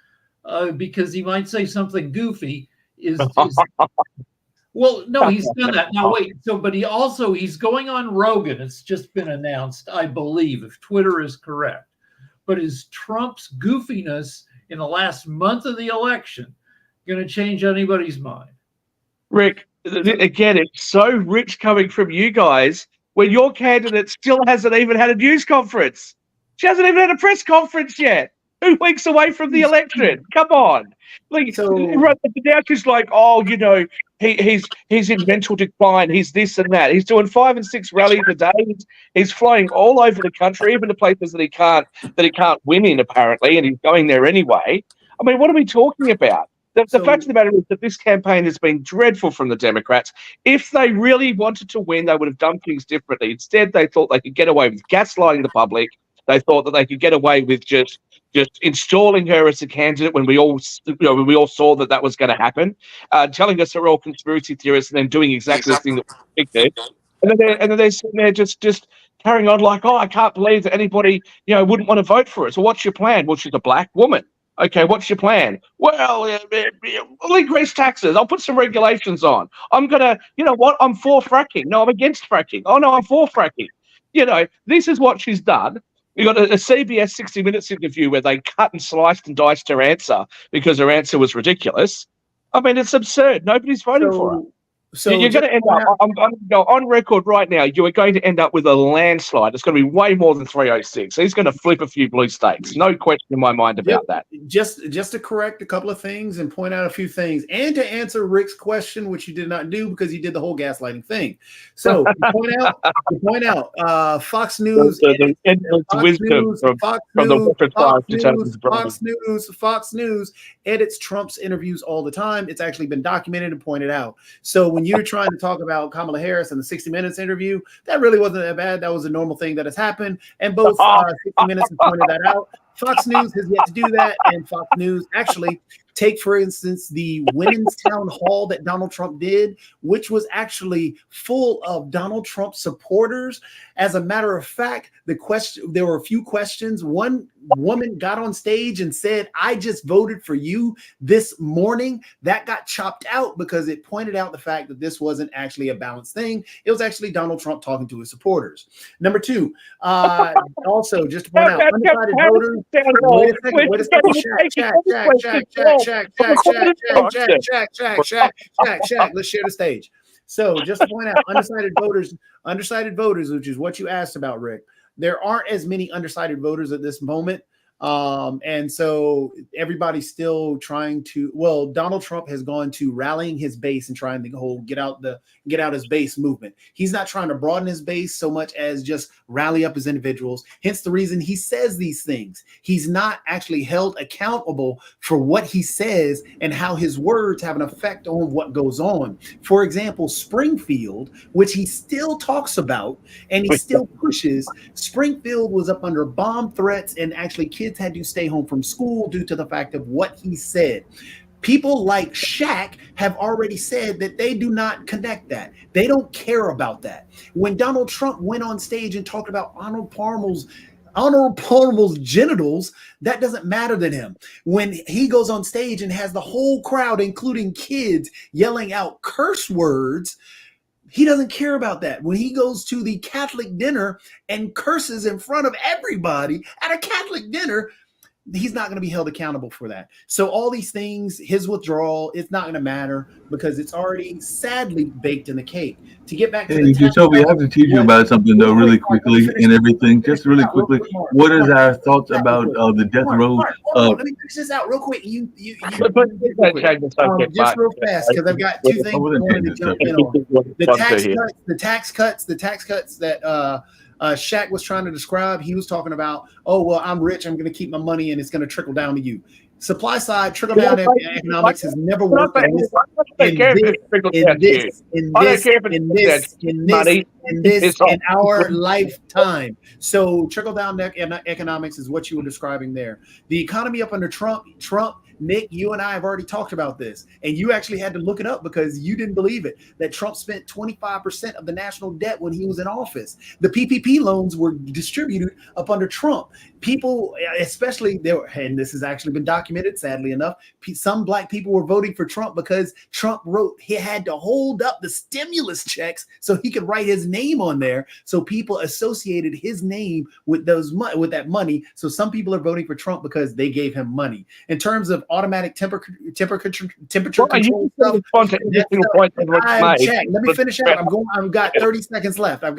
because he might say something goofy is well, no, he's done that. Now wait, but he's going on Rogan. It's just been announced, I believe, if Twitter is correct. But is Trump's goofiness in the last month of the election going to change anybody's mind? Rick, again, it's so rich coming from you guys when your candidate still hasn't even had a news conference. She hasn't even had a press conference yet. 2 weeks away from the election. Come on. Like, so, right, now she's like, oh, you know, he's in mental decline. He's this and that. He's doing 5 and 6 rallies a day. He's flying all over the country, even to places that he can't win in, apparently, and he's going there anyway. I mean, what are we talking about? The fact of the matter is that this campaign has been dreadful from the Democrats. If they really wanted to win, they would have done things differently. Instead, they thought they could get away with gaslighting the public. They thought that they could get away with just installing her as a candidate when we all saw that was going to happen, telling us they're all conspiracy theorists and then doing exactly the thing that we did. And then they're sitting there just carrying on like, oh, I can't believe that anybody, wouldn't want to vote for us. So what's your plan? Well, she's a black woman. Okay, what's your plan? Well, I'll increase taxes. I'll put some regulations on. I'm going to, I'm for fracking. No, I'm against fracking. Oh, no, I'm for fracking. This is what she's done. We got a CBS 60 Minutes interview where they cut and sliced and diced her answer because her answer was ridiculous. I mean, it's absurd. Nobody's voting for her. So you're going to end up, I'm going to go on record right now, you are going to end up with a landslide. It's going to be way more than 306. He's going to flip a few blue states. No question in my mind about that. Just to correct a couple of things and point out a few things, and to answer Rick's question, which you did not do because you did the whole gaslighting thing. So to point out, Fox News, Fox News edits Trump's interviews all the time. It's actually been documented and pointed out. So when you're trying to talk about Kamala Harris and the 60 Minutes interview, that really wasn't that bad. That was a normal thing that has happened. And both 60 Minutes have pointed that out. Fox News has yet to do that. And Fox News actually take, for instance, the women's town hall that Donald Trump did, which was actually full of Donald Trump supporters. As a matter of fact, there were a few questions. One woman got on stage and said, I just voted for you this morning. That got chopped out because it pointed out the fact that this wasn't actually a balanced thing. It was actually Donald Trump talking to his supporters. Number two, also just to point out, undecided voters. Wait a second. Shaq. Let's share the stage. So just to point out, undecided voters, which is what you asked about, Rick. There aren't as many undecided voters at this moment. And so everybody's still trying to, well, Donald Trump has gone to rallying his base and trying to get out his base movement. He's not trying to broaden his base so much as just rally up his individuals. Hence the reason he says these things. He's not actually held accountable for what he says and how his words have an effect on what goes on. For example, Springfield, which he still talks about and he still pushes, Springfield was up under bomb threats, and actually kids had to stay home from school due to the fact of what he said. People like Shaq have already said that they do not connect that. They don't care about that. When Donald Trump went on stage and talked about Arnold Palmer's genitals, that doesn't matter to him. When he goes on stage and has the whole crowd, including kids, yelling out curse words, he doesn't care about that. When he goes to the Catholic dinner and curses in front of everybody at a Catholic dinner, he's not going to be held accountable for that. So all these things, his withdrawal, it's not going to matter because it's already sadly baked in the cake. To get back to Toby, I have to teach you about something though, really quickly, and everything. Just really quickly, what is our thoughts about the death row? Let me finish this out real quick. Just real fast, because I've got two things I wanted to jump in on. The tax cuts that Shaq was trying to describe. He was talking about, oh, well, I'm rich, I'm going to keep my money, and it's going to trickle down to you. Supply side trickle down economics has never worked in our lifetime. So trickle down economics is what you were describing there. The economy up under Trump, Nick, you and I have already talked about this, and you actually had to look it up because you didn't believe it, that Trump spent 25% of the national debt when he was in office. The PPP loans were distributed up under Trump. People, especially there, and this has actually been documented, sadly enough, some black people were voting for Trump because Trump he had to hold up the stimulus checks so he could write his name on there. So people associated his name with that money. So some people are voting for Trump because they gave him money. In terms of automatic temperature control stuff. Let me finish out. I've got 30 seconds left. You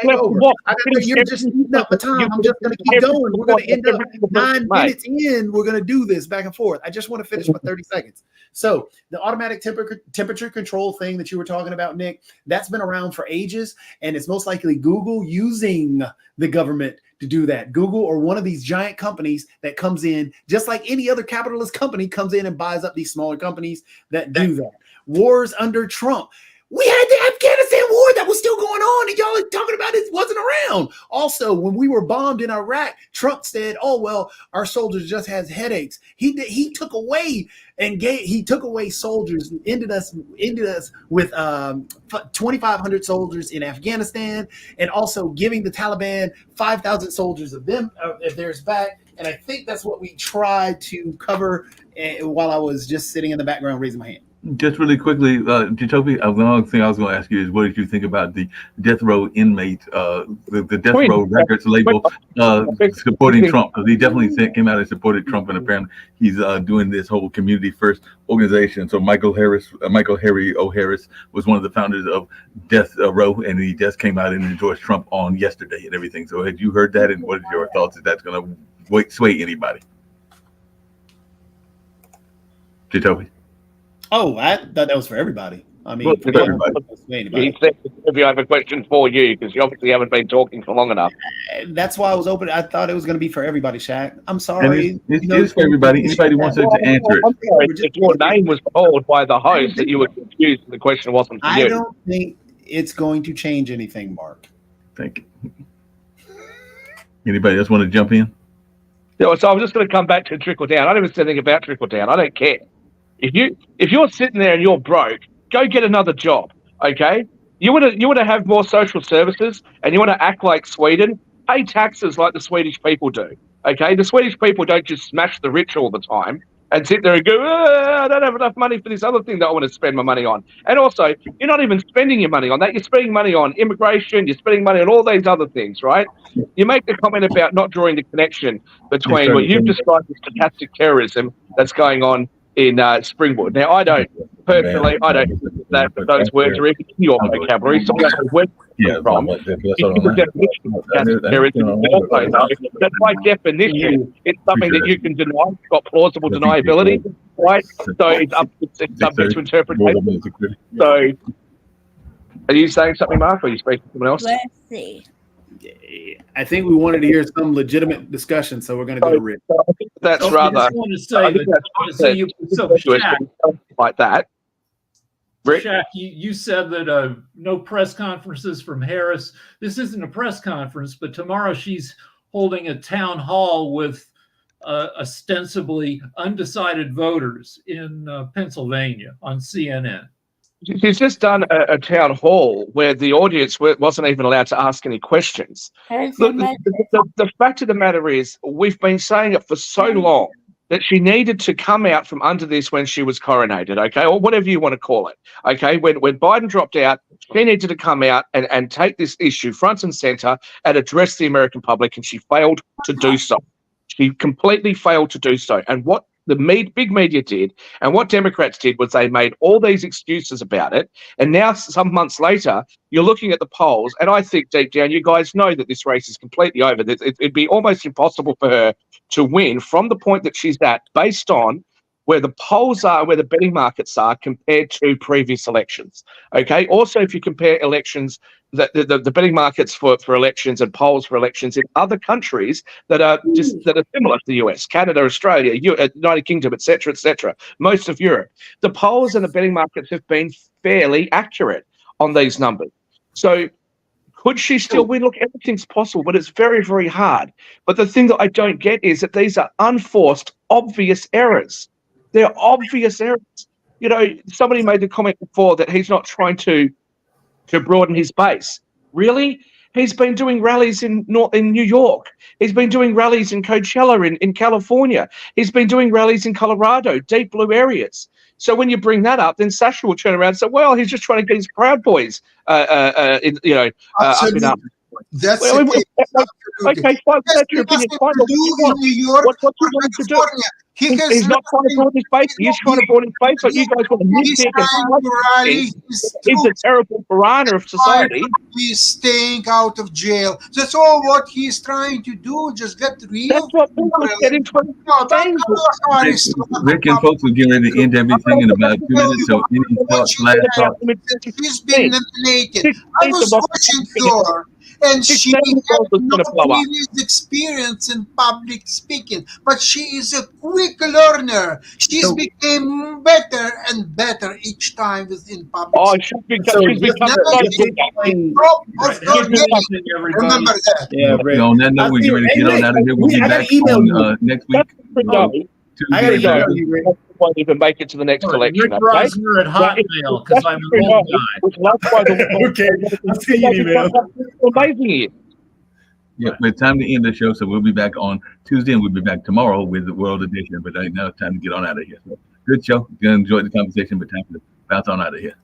take over. You're just eating up the time. I'm just going to keep going. We're going to end up 9 minutes in. We're going to do this back and forth. I just want to finish my 30 seconds. So the automatic temperature control thing that you were talking about, Nick, that's been around for ages, and it's most likely Google using the government to do that. Google or one of these giant companies that comes in, just like any other capitalist company, comes in and buys up these smaller companies that do that. Wars under Trump. We had the Afghanistan war that was still going on, and y'all are talking about it wasn't around. Also, when we were bombed in Iraq, Trump said, "Oh well, our soldiers just has headaches." He took away soldiers, ended us with 2,500 soldiers in Afghanistan, and also giving the Taliban 5,000 soldiers of theirs back. And I think that's what we tried to cover while I was just sitting in the background raising my hand. Just really quickly, Jacoby, the only thing I was going to ask you is, what did you think about the death row inmate, the death row records label supporting Trump? Because he definitely came out and supported Trump, and apparently he's doing this whole community first organization. So Michael Harry O'Harris was one of the founders of Death Row, and he just came out and endorsed Trump on yesterday and everything. So had you heard that, and what are your thoughts if that's going to sway anybody? Jacoby? Oh, I thought that was for everybody. I mean, for everybody. Maybe I have a question for you because you obviously haven't been talking for long enough. That's why I was open. I thought it was going to be for everybody, Shaq. I'm sorry. It's for everybody. Anybody wants to answer it. If your name was called by the host, that you were confused and the question wasn't for you. I don't think it's going to change anything, Mark. Thank you. Anybody else want to jump in? Yeah, so I'm just going to come back to trickle down. I don't even say anything about trickle down. I don't care. If you're sitting there and you're broke, go get another job. Okay, you want to have more social services, and you want to act like Sweden. Pay taxes like the Swedish people do. Okay, the Swedish people don't just smash the rich all the time and sit there and go, I don't have enough money for this other thing that I want to spend my money on. And also, you're not even spending your money on that. You're spending money on immigration. You're spending money on all these other things, right? You make the comment about not drawing the connection between what you've described as stochastic terrorism that's going on in Springwood. Now, I don't that those words are even in your vocabulary. So that's where Yeah, from. but that's It's what I'm the like. definition. There is also no. That's by definition. It's something that you can deny. It's got plausible deniability, right? So it's subject to interpretation. So, are you saying something, Mark, or are you speaking to someone else? Let's see. I think we wanted to hear some legitimate discussion, so we're going to go to Rick. So I think that's Okay, rather. I just want to say I think that. that's So Shaq, like that. Rick? Shaq, you said that no press conferences from Harris. This isn't a press conference, but tomorrow she's holding a town hall with ostensibly undecided voters in Pennsylvania on CNN. She's just done a town hall where the audience wasn't even allowed to ask any questions. Look, the fact of the matter is, we've been saying it for so long that she needed to come out from under this when she was coronated, okay, or whatever you want to call it, okay? When Biden dropped out, she needed to come out and take this issue front and center and address the American public, and she failed to do so. She completely failed to do so. And what the big media did and what Democrats did was they made all these excuses about it. And now, some months later, you're looking at the polls, and I think deep down you guys know that this race is completely over. It'd be almost impossible for her to win from the point that she's at, based on where the polls are, where the betting markets are compared to previous elections. Okay. Also, if you compare elections, the betting markets for elections and polls for elections in other countries that are similar to the US, Canada, Australia, United Kingdom, etc., most of Europe, the polls and the betting markets have been fairly accurate on these numbers. So could she still win? Look, everything's possible, but it's very, very hard. But the thing that I don't get is that these are unforced, obvious errors. They're obvious errors. You know, somebody made the comment before that he's not trying to broaden his base. Really? He's been doing rallies in New York. He's been doing rallies in Coachella in California. He's been doing rallies in Colorado, deep blue areas. So when you bring that up, then Sasha will turn around and say, well, he's just trying to get his Proud Boys, up and up. That's Well, the case. okay, fine. That's your opinion. Fine. To do in New York What or you want to do? California. He's not trying to broaden his base. He's trying to broaden his base, but you guys want to He's nitpick trying to rally and his he's a troops. terrible piranha of society. He's staying out of jail. That's all what he's trying to do. Just get rid That's of what people get into. No, don't Rick and folks will get ready to end everything in about 2 minutes. So any thoughts, last thoughts? She's been nominated. I was watching her, and she had no previous experience in public speaking, but she is a quick learner. She's became better and better each time within public Oh, speaking. she's become Remember that. Yeah, Rick. On that note, we're going to get on out of here. We'll be back on next week. I gotta email you, Rick. Won't even make it to the next election. Rick Rosner at Hotmail, because I'm an old guy. Okay, I'll see you, email. Amazing. Yeah, it's time to end the show, so we'll be back on Tuesday, and we'll be back tomorrow with the World Edition. But right now it's time to get on out of here. So, good show. You enjoyed the conversation, but time to bounce on out of here.